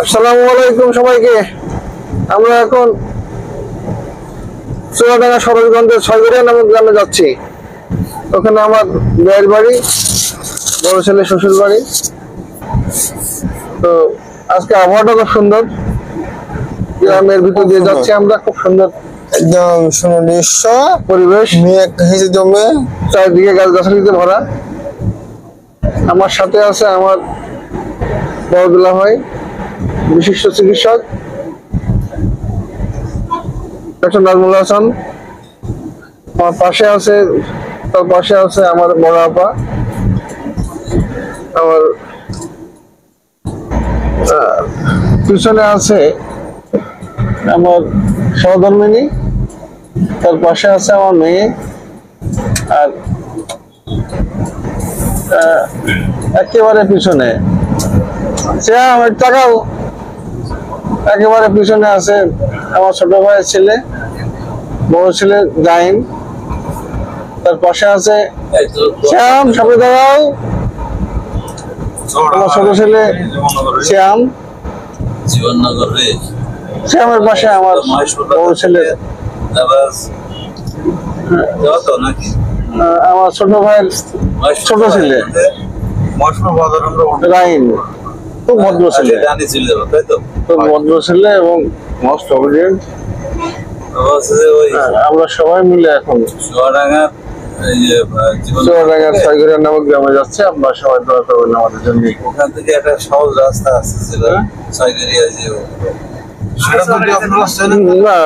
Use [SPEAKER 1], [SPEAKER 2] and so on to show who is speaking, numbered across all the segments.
[SPEAKER 1] আসসালামু আলাইকুম সবাইকে। আমরা এখন চুয়াডাঙ্গা সরোজগঞ্জের ছয়গড়িয়া নামক গ্রামে যাচ্ছি। ওখানে আমার ভাইয়ের বাড়ি, বড় ছেলে শ্বশুর বাড়ি। তো আজকে আবহাওয়াটা খুব সুন্দর, গ্রামের ভিতর দিয়ে যাচ্ছি আমরা। খুব সুন্দর
[SPEAKER 2] একদম সুনির্দিষ্ট
[SPEAKER 1] পরিবেশ,
[SPEAKER 2] মেঘ হেসে জমে,
[SPEAKER 1] চারিদিকে গাছগাছালিতে ভরা। আমার সাথে আছে আমার বড় দুলা ভাই, বিশিষ্ট চিকিৎসক ডক্টর নাজমুল হাসান। আমার পাশে আছে, তার পাশে আছে আমার বড় আপা, আমার পিছনে আছে আমার সহধর্মিনী, তার পাশে আছে আমার মেয়ে, আর একেবারে পিছনে আমার টাকাও একেবারে পিছনে আছে আমার ছোট ভাইয়ের ছেলে, বড় ছেলে জাহিন। তার পাশে আছে শ্যাম, সামনে দাঁড়াও, আমার ছোট ছেলে শ্যাম। শ্যামের পাশে আমার বড় ছেলে, আমার ছোট ভাইয়ের ছোট ছেলে রাহিন। খুব ভদ্র ছেলে, খুব ভদ্র ছেলে এবং মোস্ট অবিডিয়েন্ট। আমরা সবাই মিলে এখন চুয়াডাঙ্গার ছয়গড়িয়া নামক গ্রামে যাচ্ছে। আপনারা সবাই দোয়া করবেন আমাদের জন্য।
[SPEAKER 3] ওখান থেকে একটা সহজ রাস্তা আছে, ছয়গড়িয়া যে
[SPEAKER 1] না,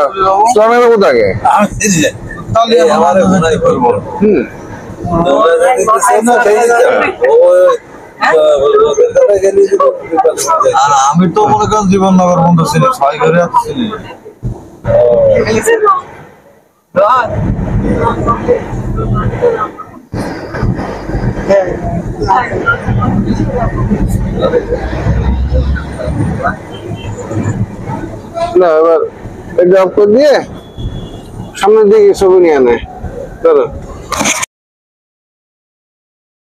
[SPEAKER 1] চুয়াডাঙ্গার কোথা আগে
[SPEAKER 3] আমি তো মনে করেন জীবননগর বন্ধু ছিল, ছয়গড়িয়া ছিল।
[SPEAKER 1] না, এবার ড্রপ করে দিয়ে সামনের দিকে ছবি নিয়ে নেয়। চলো।